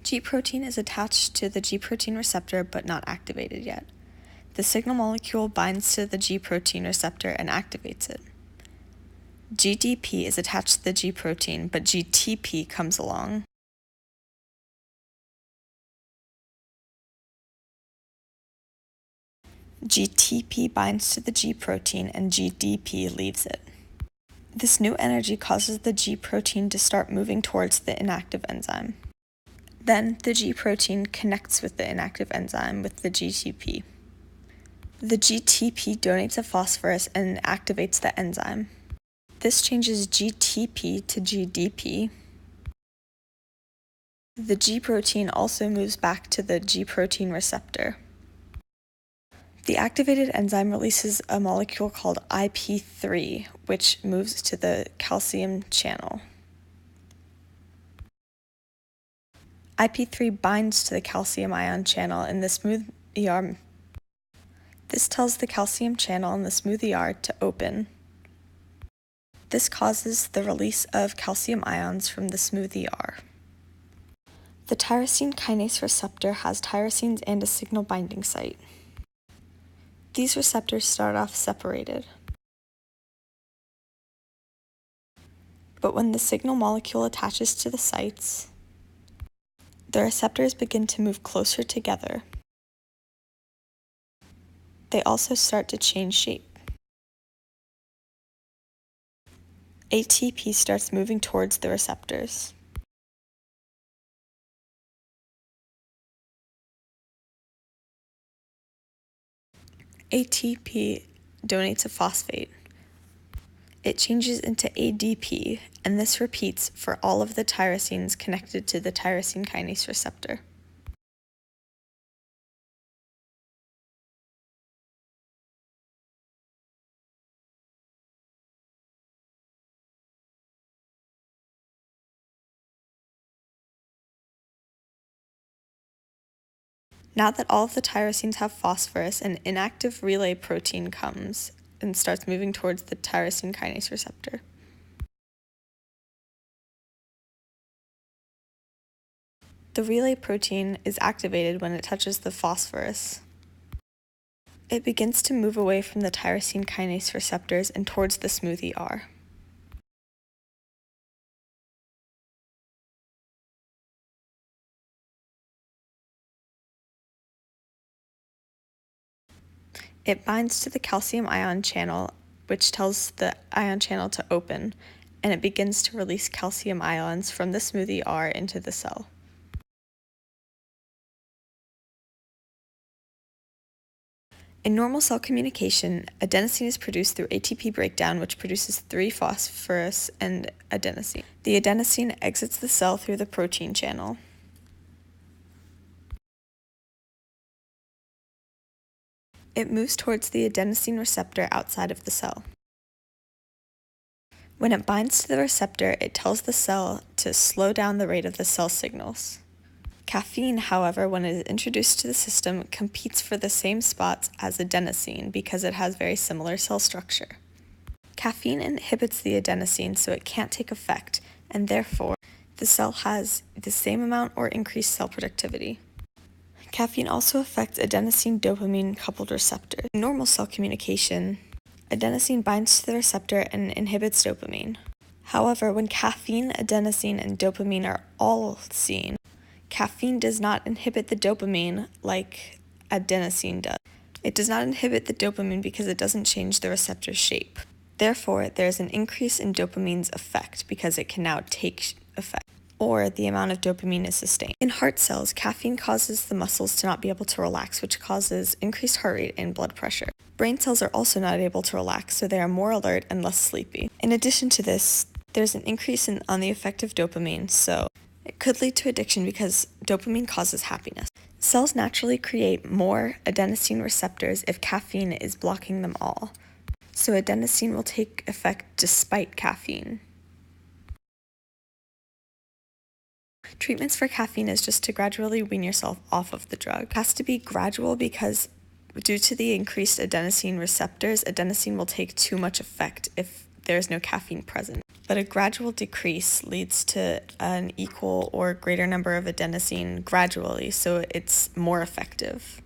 G protein is attached to the G protein receptor but not activated yet. The signal molecule binds to the G protein receptor and activates it. GDP is attached to the G protein, but GTP comes along. GTP binds to the G protein and GDP leaves it. This new energy causes the G protein to start moving towards the inactive enzyme. Then the G protein connects with the inactive enzyme with the GTP. The GTP donates a phosphorus and activates the enzyme. This changes GTP to GDP. The G protein also moves back to the G protein receptor. The activated enzyme releases a molecule called IP3, which moves to the calcium channel. IP3 binds to the calcium ion channel in the smooth ER. This tells the calcium channel in the smooth ER to open. This causes the release of calcium ions from the smooth ER. The tyrosine kinase receptor has tyrosines and a signal binding site. These receptors start off separated. But when the signal molecule attaches to the sites, the receptors begin to move closer together. They also start to change shape. ATP starts moving towards the receptors. ATP donates a phosphate. It changes into ADP, and this repeats for all of the tyrosines connected to the tyrosine kinase receptor. Now that all of the tyrosines have phosphorus, an inactive relay protein comes and starts moving towards the tyrosine kinase receptor. The relay protein is activated when it touches the phosphorus. It begins to move away from the tyrosine kinase receptors and towards the smooth ER. It binds to the calcium ion channel, which tells the ion channel to open, and it begins to release calcium ions from the smooth ER into the cell. In normal cell communication, adenosine is produced through ATP breakdown, which produces 3-phosphorus and adenosine. The adenosine exits the cell through the protein channel. It moves towards the adenosine receptor outside of the cell. When it binds to the receptor, it tells the cell to slow down the rate of the cell signals. Caffeine, however, when it is introduced to the system, competes for the same spots as adenosine because it has very similar cell structure. Caffeine inhibits the adenosine so it can't take effect, and therefore, the cell has the same amount or increased cell productivity. Caffeine also affects adenosine-dopamine coupled receptors. In normal cell communication, adenosine binds to the receptor and inhibits dopamine. However, when caffeine, adenosine, and dopamine are all seen, caffeine does not inhibit the dopamine like adenosine does. It does not inhibit the dopamine because it doesn't change the receptor shape. Therefore, there is an increase in dopamine's effect because it can now take effect, or the amount of dopamine is sustained. In heart cells, caffeine causes the muscles to not be able to relax, which causes increased heart rate and blood pressure. Brain cells are also not able to relax, so they are more alert and less sleepy. In addition to this, there's an increase on the effect of dopamine, so it could lead to addiction because dopamine causes happiness. Cells naturally create more adenosine receptors if caffeine is blocking them all, so adenosine will take effect despite caffeine. Treatments for caffeine is just to gradually wean yourself off of the drug. It has to be gradual because due to the increased adenosine receptors, adenosine will take too much effect if there's no caffeine present. But a gradual decrease leads to an equal or greater number of adenosine gradually, so it's more effective.